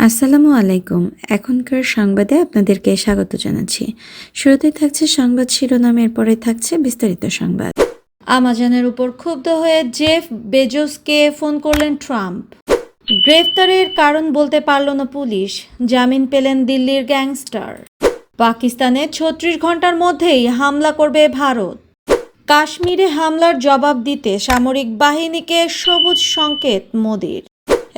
আসসালামু আলাইকুম। এখনকার সংবাদে আপনাদেরকে স্বাগত জানাচ্ছি। শুরুতেই থাকছে সংবাদ শিরোনাম, এরপরে থাকছে বিস্তারিত সংবাদ। আমাজনের উপর ক্ষুব্ধ হয়ে জেফ বেজোসকে ফোন করলেন ট্রাম্প। গ্রেফতারের কারণ বলতে পারল না পুলিশ, জামিন পেলেন দিল্লির গ্যাংস্টার। পাকিস্তানে ৩৬ ঘন্টার মধ্যেই হামলা করবে ভারত। কাশ্মীরে হামলার জবাব দিতে সামরিক বাহিনীকে সবুজ সংকেত মোদির।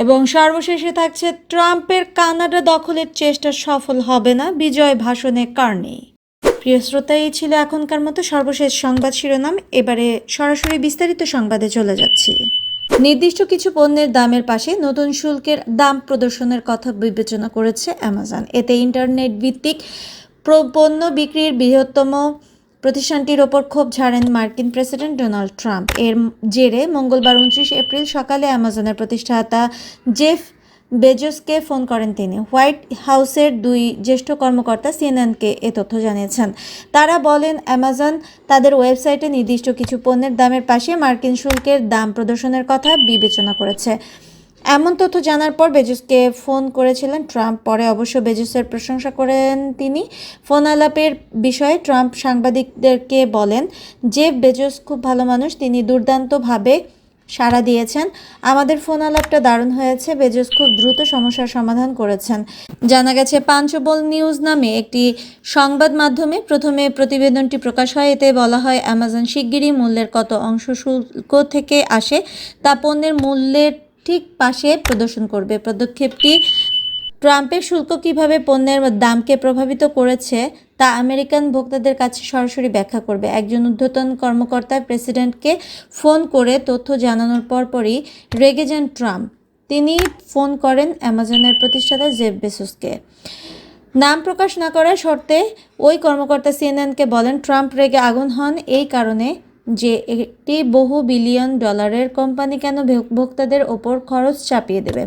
এবং সর্বশেষে থাকছে ট্রাম্পের কানাডা দখলের চেষ্টা সফল হবে না, বিজয় ভাষণে কার্নি। প্রিয় শ্রোতা, এই ছিল এখনকার মতো সর্বশেষ সংবাদ শিরোনাম। এবারে সরাসরি বিস্তারিত সংবাদে চলে যাচ্ছি। নির্দিষ্ট কিছু পণ্যের দামের পাশে নতুন শুল্কের দাম প্রদর্শনের কথা বিবেচনা করেছে অ্যামাজন। এতে ইন্টারনেট ভিত্তিক পণ্য বিক্রির বৃহত্তম প্রতিষ্ঠানটির ওপর ক্ষোভ ঝাড়েন মার্কিন প্রেসিডেন্ট ডোনাল্ড ট্রাম্প। এর জেরে মঙ্গলবার 29 এপ্রিল সকালে অ্যামাজনের প্রতিষ্ঠাতা জেফ বেজোসকে ফোন করেন তিনি। হোয়াইট হাউসের দুই জ্যেষ্ঠ কর্মকর্তা সিএনএনকে এ তথ্য জানিয়েছেন। তারা বলেন, অ্যামাজন তাদের ওয়েবসাইটে নির্দিষ্ট কিছু পণ্যের দামের পাশে মার্কিন শুল্কের দাম প্রদর্শনের কথা বিবেচনা করেছে। এমন তথ্য জানার পর বেজোসকে ফোন করেছিলেন ট্রাম্প। পরে অবশ্য বেজোসের প্রশংসা করেন তিনি। ফোন আলাপের বিষয়ে ট্রাম্প সাংবাদিকদেরকে বলেন, জেফ বেজোস খুব ভালো মানুষ, তিনি দুর্দান্তভাবে সাড়া দিয়েছেন। আমাদের ফোন আলাপটা দারুণ হয়েছে। বেজোস খুব দ্রুত সমস্যার সমাধান করেছেন। জানা গেছে, পাঞ্চবল নিউজ নামে একটি সংবাদ মাধ্যমে প্রথমে প্রতিবেদনটি প্রকাশ হয়। এতে বলা হয়, অ্যামাজন শিগগিরই মূল্যের কত অংশ শুল্ক থেকে আসে তা পণ্যের মূল্যের ঠিক পাশে প্রদর্শন করবে। পদক্ষেপটি ট্রাম্পের শুল্ক কীভাবে পণ্যের দামকে প্রভাবিত করেছে তা আমেরিকান ভোক্তাদের কাছে সরাসরি ব্যাখ্যা করবে। একজন ঊর্ধ্বতন কর্মকর্তা প্রেসিডেন্টকে ফোন করে তথ্য জানানোর পরপরই রেগে যান ট্রাম্প। তিনি ফোন করেন অ্যামাজনের প্রতিষ্ঠাতা জেফ বেজোসকে। নাম প্রকাশ না করার শর্তে ওই কর্মকর্তা সিএনএনকে বলেন, ট্রাম্প রেগে আগুন হন এই কারণে যে একটি বহু বিলিয়ন ডলারের কোম্পানি কেন ভোক্তাদের ওপর খরচ চাপিয়ে দেবে।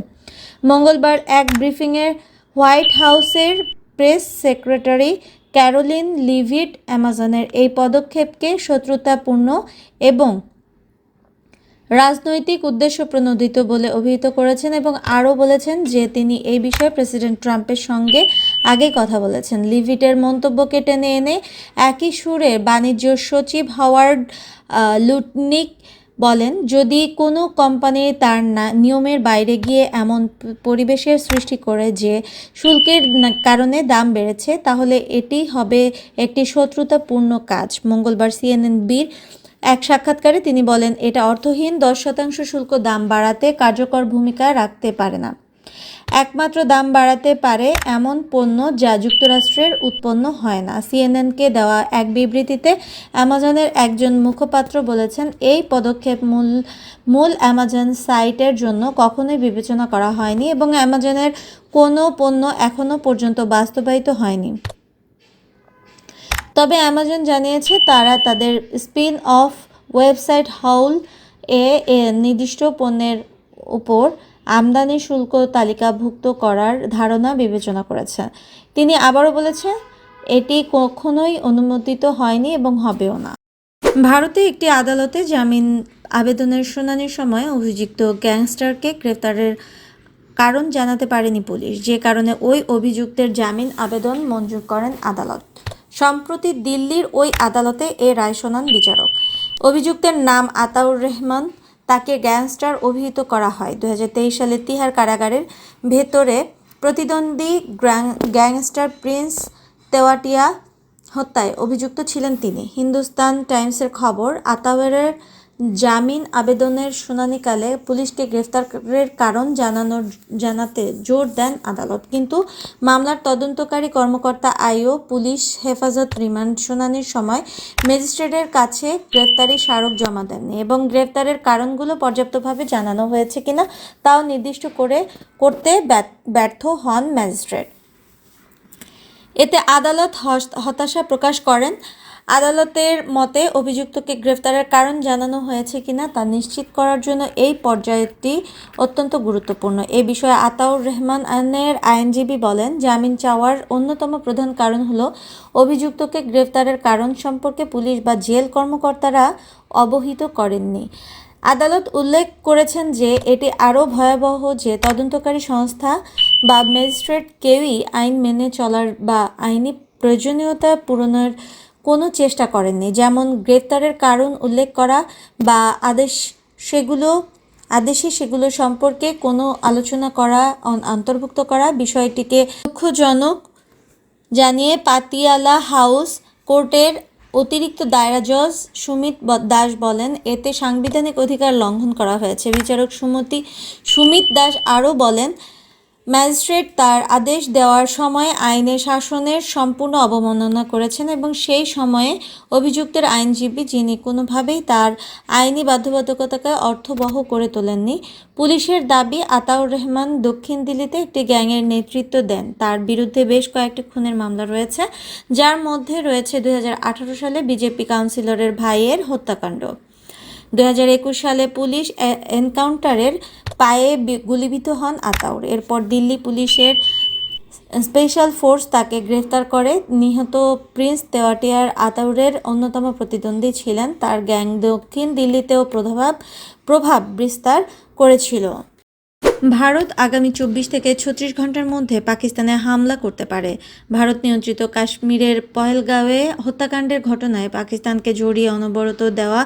মঙ্গলবার এক ব্রিফিংয়ে হোয়াইট হাউসের প্রেস সেক্রেটারি ক্যারোলিন লিভিট অ্যামাজনের এই পদক্ষেপকে শত্রুতাপূর্ণ এবং রাজনৈতিক উদ্দেশ্যপ্রণোদিত বলে অভিহিত করেছেন এবং আরও বলেছেন যে তিনি এই বিষয়ে প্রেসিডেন্ট ট্রাম্পের সঙ্গে আগেই কথা বলেছেন। লিভিটের মন্তব্যকে টেনে এনে একই সুরে বাণিজ্য সচিব হাওয়ার্ড লুটনিক বলেন, যদি কোনো কোম্পানি তার নিয়মের বাইরে গিয়ে এমন পরিবেশের সৃষ্টি করে যে শুল্কের কারণে দাম বেড়েছে, তাহলে এটি হবে একটি শত্রুতাপূর্ণ কাজ। মঙ্গলবার সিএনএন-বির এক সাক্ষাৎকারে তিনি বলেন, এটা অর্থহীন। 10% শুল্ক দাম বাড়াতে কার্যকর ভূমিকা রাখতে পারে না। একমাত্র দাম বাড়াতে পারে এমন পণ্য যা যুক্তরাষ্ট্রের উৎপন্ন হয় না। সিএনএনকে দেওয়া এক বিবৃতিতে অ্যামাজনের একজন মুখপাত্র বলেছেন, এই পদক্ষেপ মূল অ্যামাজন সাইটের জন্য কখনোই বিবেচনা করা হয়নি এবং অ্যামাজনের কোনো পণ্য এখনও পর্যন্ত বাস্তবায়িত হয়নি। তবে অ্যামাজন জানিয়েছে তারা তাদের স্পিন অফ ওয়েবসাইট হাউল এ নির্দিষ্ট পণ্যের উপর আমদানি শুল্ক তালিকাভুক্ত করার ধারণা বিবেচনা করেছে। তিনি আবারও বলেছেন, এটি কখনোই অনুমোদিত হয়নি এবং হবেও না। ভারতে একটি আদালতে জামিন আবেদনের শুনানির সময় অভিযুক্ত গ্যাংস্টারকে গ্রেফতারের কারণ জানাতে পারেনি পুলিশ, যে কারণে ওই অভিযুক্তের জামিন আবেদন মঞ্জুর করেন আদালত। সম্প্রতি দিল্লির ওই আদালতে এ রায় শোনান বিচারক। অভিযুক্তের নাম আতাউর রহমান। তাকে গ্যাংস্টার অভিহিত করা হয়। 2023 সালে তিহার কারাগারের ভেতরে প্রতিদ্বন্দ্বী গ্যাংস্টার প্রিন্স তেওয়াটিয়া হত্যায় অভিযুক্ত ছিলেন তিনি। হিন্দুস্তান টাইমসের খবর, আতাউরের জামিন আবেদনের শুনানিকালে পুলিশকে গ্রেফতারের কারণ জানাতে জোর দেন আদালত, কিন্তু মামলার তদন্তকারী কর্মকর্তা আইও পুলিশ হেফাজত রিমান্ড শুনানির সময় ম্যাজিস্ট্রেটের কাছে গ্রেফতারি স্মারক জমা দেননি এবং গ্রেফতারের কারণগুলো পর্যাপ্তভাবে জানানো হয়েছে কিনা তাও নির্দিষ্ট করতে ব্যর্থ হন ম্যাজিস্ট্রেট। এতে আদালত হতাশা প্রকাশ করেন। আদালতের মতে অভিযুক্তকে গ্রেফতারের কারণ জানানো হয়েছে কিনা তা নিশ্চিত করার জন্য এই পর্যায়টি অত্যন্ত গুরুত্বপূর্ণ। এ বিষয়ে আতাউর রহমানের আইনজীবী বলেন, জামিন চাওয়ার অন্যতম প্রধান কারণ হলো অভিযুক্তকে গ্রেফতারের কারণ সম্পর্কে পুলিশ বা জেল কর্মকর্তারা অবহিত করেননি। আদালত উল্লেখ করেছেন যে এটি আরও ভয়াবহ যে তদন্তকারী সংস্থা বা ম্যাজিস্ট্রেট কেউই আইন মেনে চলার বা আইনি প্রয়োজনীয়তা পূরণের কোনো চেষ্টা করেননি, যেমন গ্রেপ্তারের কারণ উল্লেখ করা বা আদেশে সেগুলো সম্পর্কে কোনো আলোচনা করা অন্তর্ভুক্ত করা। বিষয়টিকে দুঃখজনক জানিয়ে পাতিয়ালা হাউস কোর্টের অতিরিক্ত দায়রা জজ সুমিত দাস বলেন, এতে সাংবিধানিক অধিকার লঙ্ঘন করা হয়েছে। বিচারক সুমিত দাস আরও বলেন, ম্যাজিস্ট্রেট তার আদেশ দেওয়ার সময় আইনের শাসনের সম্পূর্ণ অবমাননা করেছেন এবং সেই সময়ে অভিযুক্তের আইনজীবী, যিনি কোনোভাবেই তার আইনি বাধ্যবাধকতাকে অর্থবহ করে তোলেননি। পুলিশের দাবি, আতাউর রহমান দক্ষিণ দিল্লিতে একটি গ্যাংয়ের নেতৃত্ব দেন। তার বিরুদ্ধে বেশ কয়েকটি খুনের মামলা রয়েছে, যার মধ্যে রয়েছে 2018 সালে বিজেপি কাউন্সিলরের ভাইয়ের হত্যাকাণ্ড। 2021 সালে পুলিশ এনকাউন্টারের পায়ে গুলিবিদ্ধ হন আতাউর। এরপর দিল্লি পুলিশের স্পেশাল ফোর্স তাকে গ্রেফতার করে। নিহত প্রিন্স তেওয়াটিয়ার আতাউরের অন্যতম প্রতিদ্বন্দ্বী ছিলেন। তার গ্যাং দক্ষিণ দিল্লিতেও প্রভাব বিস্তার করেছিল। ভারত আগামী 24 থেকে 36 ঘন্টার মধ্যে পাকিস্তানে হামলা করতে পারে। ভারত নিয়ন্ত্রিত কাশ্মীরের পহেলগাঁওয়ে হত্যাকাণ্ডের ঘটনায় পাকিস্তানকে জড়িয়ে অনবরত দেওয়া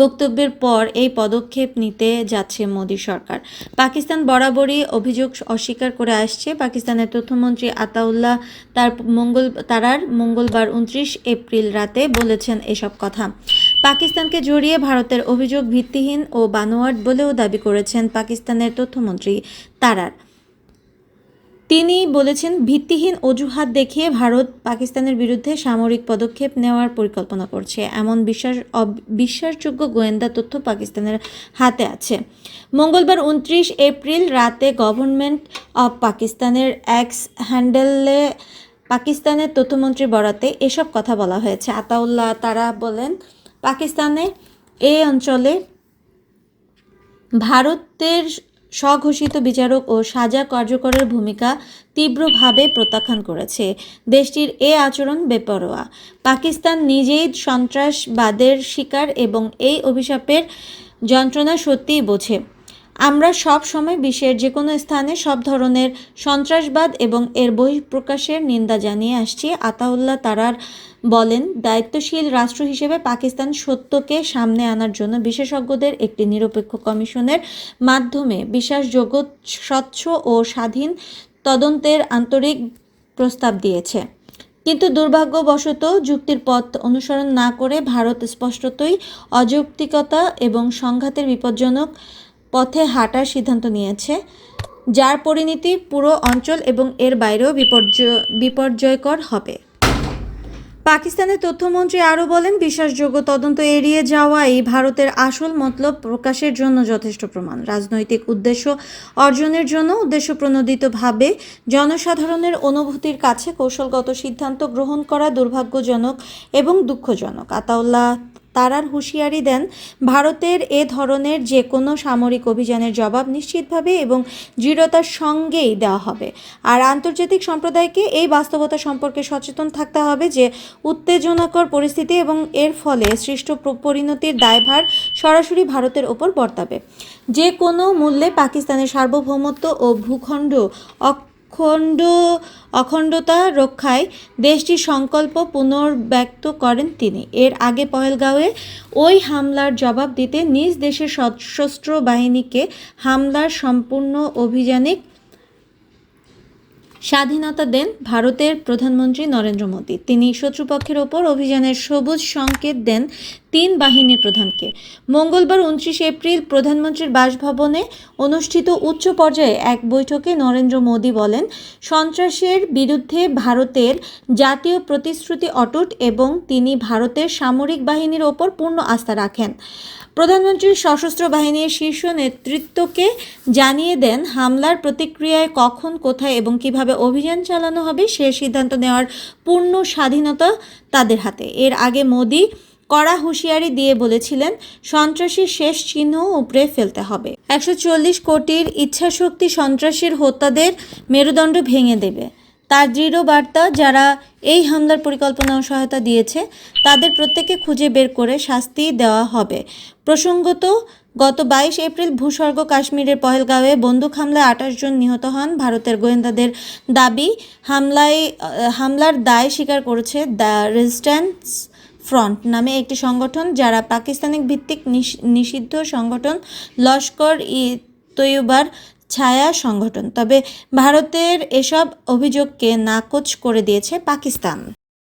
বক্তব্যের পর এই পদক্ষেপ নিতে যাচ্ছে মোদী সরকার। পাকিস্তান বরাবরই অভিযোগ অস্বীকার করে আসছে। পাকিস্তানের তথ্যমন্ত্রী আতাউল্লাহ মঙ্গলবার 29 এপ্রিল রাতে বলেছেন এসব কথা। পাকিস্তানকে জড়িয়ে ভারতের অভিযোগ ভিত্তিহীন ও বানোয়াট বলেও দাবি করেছেন পাকিস্তানের তথ্যমন্ত্রী তারার। তিনি বলেছেন, ভিত্তিহীন অজুহাত দেখিয়ে ভারত পাকিস্তানের বিরুদ্ধে সামরিক পদক্ষেপ নেওয়ার পরিকল্পনা করছে। এমন বিশ্বাসযোগ্য গোয়েন্দা তথ্য পাকিস্তানের হাতে আছে। মঙ্গলবার 29 এপ্রিল রাতে গভর্নমেন্ট অব পাকিস্তানের এক্স হ্যান্ডেলে পাকিস্তানের তথ্যমন্ত্রীর বরাতে এসব কথা বলা হয়েছে। আতাউল্লাহ তারা বলেন, পাকিস্তানে এই অঞ্চলে ভারতের স্বঘোষিত বিচারক ও সাজা কার্যকরের ভূমিকা তীব্রভাবে প্রত্যাখ্যান করেছে। দেশটির এ আচরণ বেপরোয়া। পাকিস্তান নিজেই সন্ত্রাসবাদের শিকার এবং এই অভিশাপের যন্ত্রণা সত্যিই বোঝে। আমরা সব সময় বিশ্বের যে কোনো স্থানে সব ধরনের সন্ত্রাসবাদ এবং এর বহিঃপ্রকাশের নিন্দা জানিয়ে আসছি। আতাউল্লাহ তারার বলেন, দায়িত্বশীল রাষ্ট্র হিসেবে পাকিস্তান সত্যকে সামনে আনার জন্য বিশেষজ্ঞদের একটি নিরপেক্ষ কমিশনের মাধ্যমে বিশ্বাসযোগ্য, স্বচ্ছ ও স্বাধীন তদন্তের আন্তরিক প্রস্তাব দিয়েছে। কিন্তু দুর্ভাগ্যবশত যুক্তির পথ অনুসরণ না করে ভারত স্পষ্টতই অযৌক্তিকতা এবং সংঘাতের বিপজ্জনক পথে হাঁটার সিদ্ধান্ত নিয়েছে, যার পরিণতি পুরো অঞ্চল এবং এর বাইরেও বিপর্যয়কর হবে। পাকিস্তানের তথ্যমন্ত্রী আরও বলেন, বিশ্বাসযোগ্য তদন্ত এড়িয়ে যাওয়াই ভারতের আসল মতলব প্রকাশের জন্য যথেষ্ট প্রমাণ। রাজনৈতিক উদ্দেশ্য অর্জনের জন্য উদ্দেশ্যপ্রণোদিতভাবে জনসাধারণের অনুভূতির কাছে কৌশলগত সিদ্ধান্ত গ্রহণ করা দুর্ভাগ্যজনক এবং দুঃখজনক। আতাউল্লাহ তারার হুঁশিয়ারি দেন, ভারতের এ ধরনের যে কোনো সামরিক অভিযানের জবাব নিশ্চিতভাবে এবং দৃঢ়তার সঙ্গেই দেওয়া হবে। আর আন্তর্জাতিক সম্প্রদায়কে এই বাস্তবতা সম্পর্কে সচেতন থাকতে হবে যে উত্তেজনাকর পরিস্থিতি এবং এর ফলে সৃষ্ট পরিণতির দায়ভার সরাসরি ভারতের ওপর বর্তাবে। যে কোনো মূল্যে পাকিস্তানের সার্বভৌমত্ব ও ভূখণ্ড অখণ্ডতা রক্ষায় দেশটির সংকল্প পুনর্ব্যক্ত করেন তিনি। এর আগে পহেলগাঁওয়ে ওই হামলার জবাব দিতে নিজ দেশের সশস্ত্র বাহিনীকে হামলার সম্পূর্ণ অভিযানিক স্বাধীনতা দেন ভারতের প্রধানমন্ত্রী নরেন্দ্র মোদী। তিনি শত্রুপক্ষের ওপর অভিযানের সবুজ সংকেত দেন 3 বাহিনীর প্রধানকে। মঙ্গলবার 29 এপ্রিল প্রধানমন্ত্রীর বাসভবনে অনুষ্ঠিত উচ্চ পর্যায়ে এক বৈঠকে নরেন্দ্র মোদী বলেন, সন্ত্রাসের বিরুদ্ধে ভারতের জাতীয় প্রতিশ্রুতি অটুট এবং তিনি ভারতের সামরিক বাহিনীর ওপর পূর্ণ আস্থা রাখেন। প্রধানমন্ত্রী সশস্ত্র বাহিনীর শীর্ষ নেতৃত্বকে জানিয়ে দেন, হামলার প্রতিক্রিয়ায় কখন, কোথায় এবং কিভাবে অভিযান চালানো হবে সে সিদ্ধান্ত নেওয়ার পূর্ণ স্বাধীনতা তাদের হাতে। এর আগে মোদী কড়া হুঁশিয়ারি দিয়ে বলেছিলেন, সন্ত্রাসীর শেষ চিহ্ন উপড়ে ফেলতে হবে। 140 কোটির ইচ্ছাশক্তি সন্ত্রাসীর হত্যাদের মেরুদণ্ড ভেঙে দেবে। তার দৃঢ় বার্তা, যারা এই হামলার পরিকল্পনা ও সহায়তা দিয়েছে তাদের প্রত্যেককে খুঁজে বের করে শাস্তি দেওয়া হবে। প্রসঙ্গত, গত 22 এপ্রিল ভূস্বর্গ কাশ্মীরের পহেলগাঁওয়ে বন্দুক হামলায় 28 জন নিহত হন। ভারতের গোয়েন্দাদের দাবি, হামলার দায় স্বীকার করেছে দ্য রেজিস্ট্যান্স ফ্রন্ট নামে একটি সংগঠন, যারা পাকিস্তানি ভিত্তিক নিষিদ্ধ সংগঠন লস্কর-ই তৈয়বার ছায়া সংগঠন। তবে ভারতের এসব অভিযোগকে নাকচ করে দিয়েছে পাকিস্তান।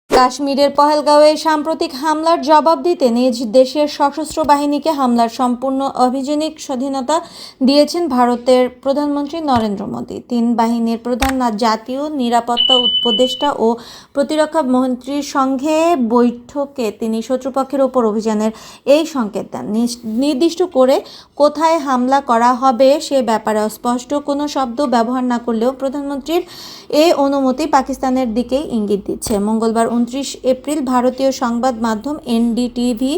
কাশ্মীরের পহেলগাঁওয়ে সাম্প্রতিক হামলার জবাব দিতে নিজ দেশের সশস্ত্র বাহিনীকে হামলার সম্পূর্ণ অভিযানিক স্বাধীনতা দিয়েছেন ভারতের প্রধানমন্ত্রী নরেন্দ্র মোদী। 3 বাহিনীর প্রধান, জাতীয় নিরাপত্তা উপদেষ্টা ও প্রতিরক্ষা মন্ত্রীর সঙ্গে বৈঠকে তিনি শত্রুপক্ষের ওপর অভিযানের এই সংকেত দেন। নির্দিষ্ট করে কোথায় হামলা করা হবে সে ব্যাপারে স্পষ্ট কোনো শব্দ ব্যবহার না করলেও প্রধানমন্ত্রীর এই অনুমতি পাকিস্তানের দিকেই ইঙ্গিত দিচ্ছে। মঙ্গলবার 29 এপ্রিল ভারতীয় সংবাদ মাধ্যম এনডিটিভি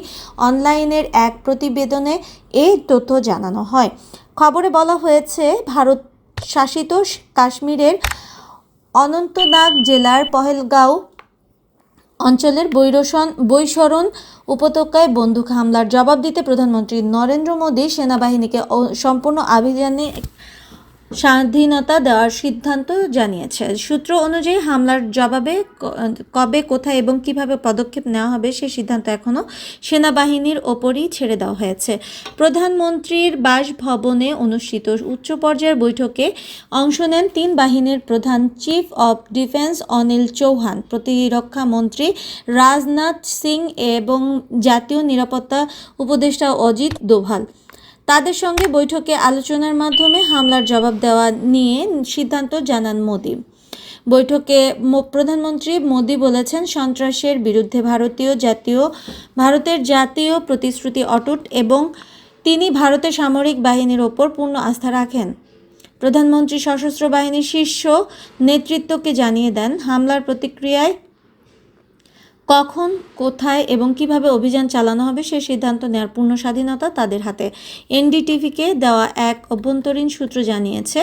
অনলাইনের এক প্রতিবেদনে এই তথ্য জানানো হয়। খবরে বলা হয়েছে, ভারত শাসিত কাশ্মীরের অনন্তনাগ জেলার পহেলগাঁও অঞ্চলের বৈশরণ উপত্যকায় বন্দুক হামলার জবাব দিতে প্রধানমন্ত্রী নরেন্দ্র মোদী সেনাবাহিনীকে সম্পূর্ণ অভিযানে স্বাধীনতা দেওয়ার সিদ্ধান্ত জানিয়েছে। সূত্র অনুযায়ী হামলার জবাবে কবে, কোথায় এবং কিভাবে পদক্ষেপ নেওয়া হবে সে সিদ্ধান্ত এখনও সেনাবাহিনীর ওপরই ছেড়ে দেওয়া হয়েছে। প্রধানমন্ত্রীর বাসভবনে অনুষ্ঠিত উচ্চ পর্যায়ের বৈঠকে অংশ নেন 3 বাহিনীর প্রধান, chief of defence Anil Chauhan, প্রতিরক্ষা মন্ত্রী রাজনাথ সিং এবং জাতীয় নিরাপত্তা উপদেষ্টা অজিত দোভাল। তাদের সঙ্গে বৈঠকে আলোচনার মাধ্যমে হামলার জবাব দেওয়া নিয়ে সিদ্ধান্ত জানান মোদী। বৈঠকে প্রধানমন্ত্রী মোদী বলেছেন, সন্ত্রাসের বিরুদ্ধে ভারতের জাতীয় প্রতিশ্রুতি অটুট এবং তিনি ভারতের সামরিক বাহিনীর ওপর পূর্ণ আস্থা রাখেন। প্রধানমন্ত্রী সশস্ত্র বাহিনীর শীর্ষ নেতৃত্বকে জানিয়ে দেন, হামলার প্রতিক্রিয়ায় কখন, কোথায় এবং কিভাবে অভিযান চালানো হবে সে সিদ্ধান্ত নেওয়ার পূর্ণ স্বাধীনতা তাদের হাতে। এনডিটিভিকে দেওয়া এক অভ্যন্তরীণ সূত্র জানিয়েছে,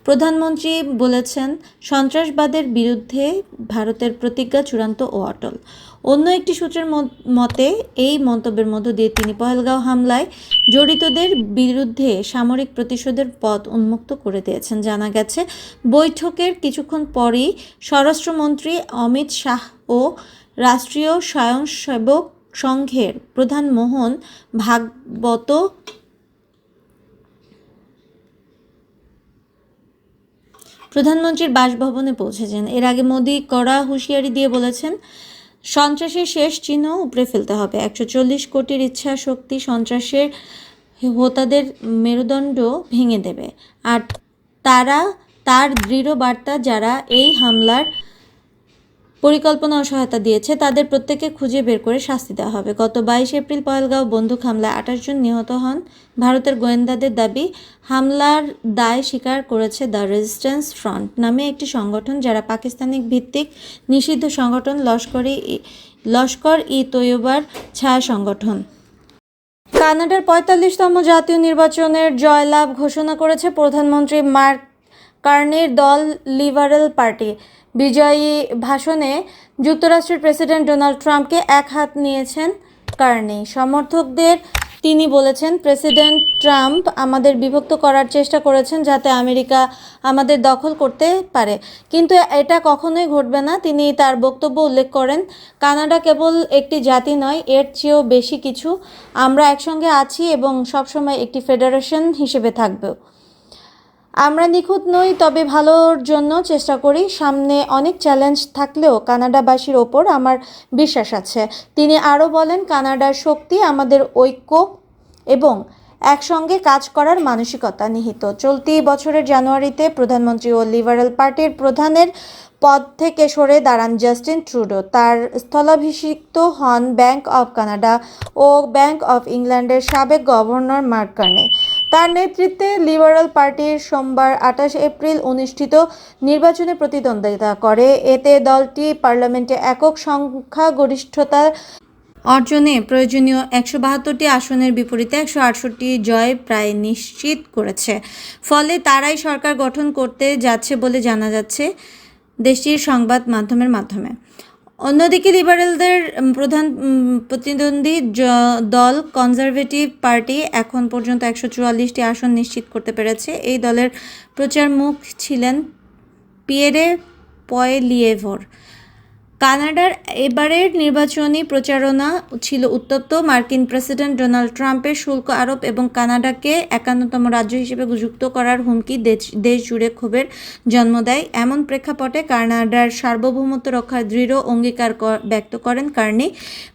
প্রধানমন্ত্রী বলেছেন, সন্ত্রাসবাদের বিরুদ্ধে ভারতের প্রতিজ্ঞা চূড়ান্ত ও অটল। অন্য একটি সূত্রের মতে এই মন্তব্যের মধ্য দিয়ে তিনি পহেলগাঁও হামলায় জড়িতদের বিরুদ্ধে সামরিক প্রতিশোধের পথ উন্মুক্ত করে দিয়েছেন। জানা গেছে, বৈঠকের কিছুক্ষণ পরই স্বরাষ্ট্রমন্ত্রী অমিত শাহ ও রাষ্ট্রীয় স্বয়ংসেবক সংঘের প্রধান মোহন ভাগবত প্রধানমন্ত্রীর বাসভবনে পৌঁছেছেন। এর আগে মোদী কড়া হুঁশিয়ারি দিয়ে বলেছেন, সন্ত্রাসের শেষ চিহ্ন উপড়ে ফেলতে হবে। 140 কোটির ইচ্ছা শক্তি সন্ত্রাসের হোতাদের মেরুদণ্ড ভেঙে দেবে। আর তার দৃঢ় বার্তা, যারা এই হামলার পরিকল্পনা ও সহায়তা দিয়েছে তাদের প্রত্যেককে খুঁজে বের করে শাস্তি দেওয়া হবে। গত 22 এপ্রিল পহেলগাঁও বন্দুক হামলায় 28 জন নিহত হন। ভারতের গোয়েন্দাদের দাবি, হামলার দায় স্বীকার করেছে দ্য রেজিস্ট্যান্স ফ্রন্ট নামে একটি সংগঠন, যারা পাকিস্তানি ভিত্তিক নিষিদ্ধ সংগঠন লস্কর-ই তৈয়বার ছায়া সংগঠন। কানাডার 45তম জাতীয় নির্বাচনের জয়লাভ ঘোষণা করেছে প্রধানমন্ত্রী মার্ক কার্নির দল লিবারেল পার্টি। বিজয়ী ভাষণে যুক্তরাষ্ট্রের প্রেসিডেন্ট ডোনাল্ড ট্রাম্পকে এক হাত নিয়েছেন কার্নি। সমর্থকদের তিনি বলেছেন, প্রেসিডেন্ট ট্রাম্প আমাদের বিভক্ত করার চেষ্টা করেছেন যাতে আমেরিকা আমাদের দখল করতে পারে, কিন্তু এটা কখনোই ঘটবে না। তিনি তার বক্তব্য উল্লেখ করেন, কানাডা কেবল একটি জাতি নয়, এর চেয়েও বেশি কিছু। আমরা একসঙ্গে আছি এবং সবসময় একটি ফেডারেশন হিসেবে থাকব। আমরা নিখুঁত নই, তবে ভালোর জন্য চেষ্টা করি। সামনে অনেক চ্যালেঞ্জ থাকলেও কানাডাবাসীর ওপর আমার বিশ্বাস আছে। তিনি আরও বলেন, কানাডার শক্তি আমাদের ঐক্য এবং একসঙ্গে কাজ করার মানসিকতা নিহিত। চলতি বছরের জানুয়ারিতে প্রধানমন্ত্রী ও লিবারেল পার্টির প্রধানের পদ থেকে সরে দাঁড়ান জাস্টিন ট্রুডো। তার স্থলাভিষিক্ত হন ব্যাংক অব কানাডা ও ব্যাংক অব ইংল্যান্ডের সাবেক গভর্নর মার্ক কার্নি। তার নেতৃত্বে লিবারেল পার্টি সোমবার 28 এপ্রিল অনুষ্ঠিত নির্বাচনে প্রতিদ্বন্দ্বিতা করে। এতে দলটি পার্লামেন্টে একক সংখ্যাগরিষ্ঠতা অর্জনে প্রয়োজনীয় 172টি আসনের বিপরীতে 168টি জয় প্রায় নিশ্চিত করেছে। ফলে তারাই সরকার গঠন করতে যাচ্ছে বলে জানা যাচ্ছে দেশটির সংবাদ মাধ্যমের মাধ্যমে। অন্যদিকে লিবারেলদের প্রধান প্রতিদ্বন্দ্বী দল কনজারভেটিভ পার্টি এখন পর্যন্ত 144টি আসন নিশ্চিত করতে পেরেছে। এই দলের প্রচার মুখ ছিলেন পিয়েরে পয়েলিয়েভর। কানাডার এবারের নির্বাচনী প্রচারণা ছিল উত্তপ্ত। মার্কিন প্রেসিডেন্ট ডোনাল্ড ট্রাম্পের শুল্ক আরোপ এবং কানাডাকে 51তম রাজ্য হিসেবে যুক্ত করার হুমকি দেশ জুড়ে ক্ষোভের জন্ম দেয়। এমন প্রেক্ষাপটে কানাডার সার্বভৌমত্ব রক্ষার দৃঢ় অঙ্গীকার ব্যক্ত করেন কার্নি।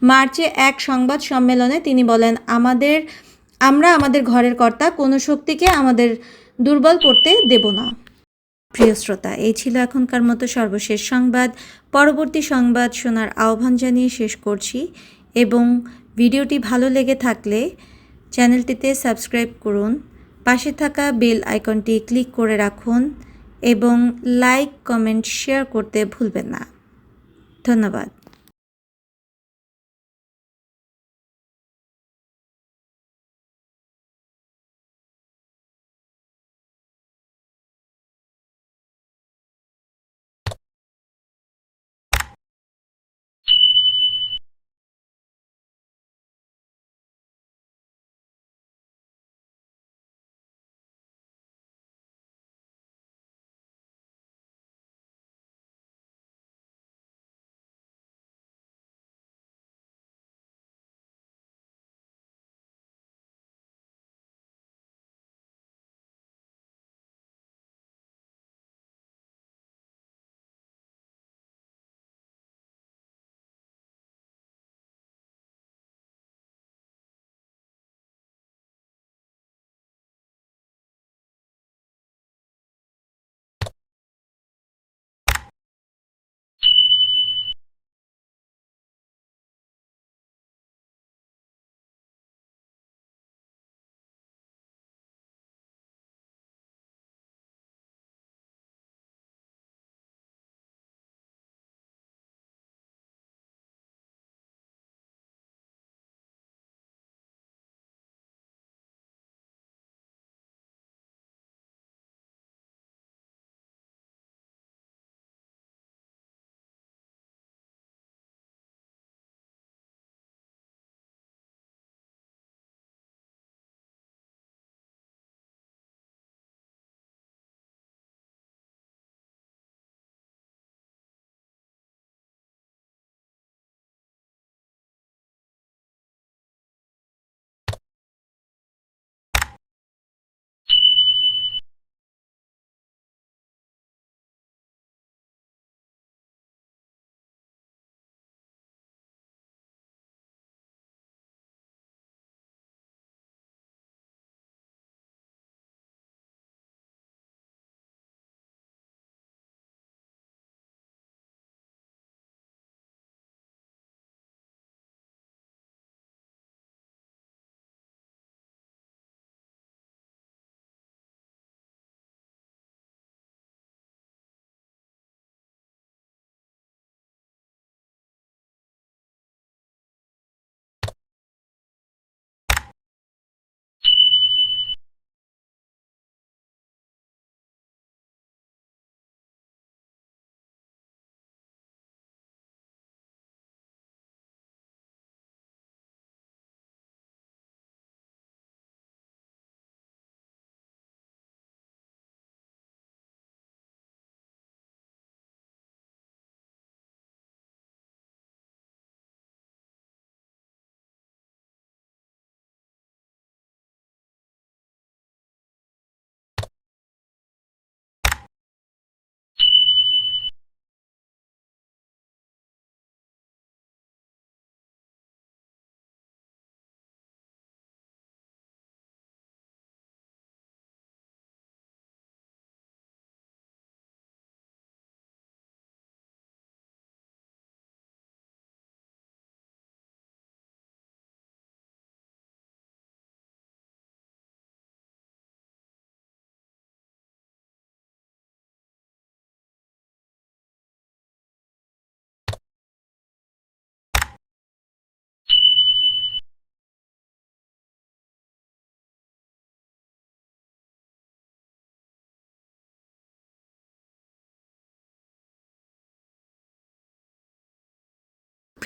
মার্চে এক সংবাদ সম্মেলনে তিনি বলেন, আমরা আমাদের ঘরের কর্তা, কোনো শক্তিকে আমাদের দুর্বল করতে দেব না। প্রিয় শ্রোতা, এই ছিল এখনকার মতো সর্বশেষ সংবাদ। পরবর্তী সংবাদ শোনার আহ্বান জানিয়ে শেষ করছি এবং ভিডিওটি ভালো লেগে থাকলে চ্যানেলটিতে সাবস্ক্রাইব করুন, পাশে থাকা বেল আইকনটি ক্লিক করে রাখুন এবং লাইক, কমেন্ট, শেয়ার করতে ভুলবেন না। ধন্যবাদ।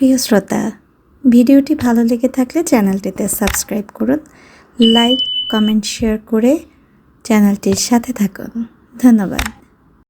প্রিয় শ্রোতা, ভিডিওটি ভালো লেগে থাকলে চ্যানেলটিতে সাবস্ক্রাইব করুন, লাইক কমেন্ট শেয়ার করে চ্যানেলটির সাথে থাকুন। ধন্যবাদ।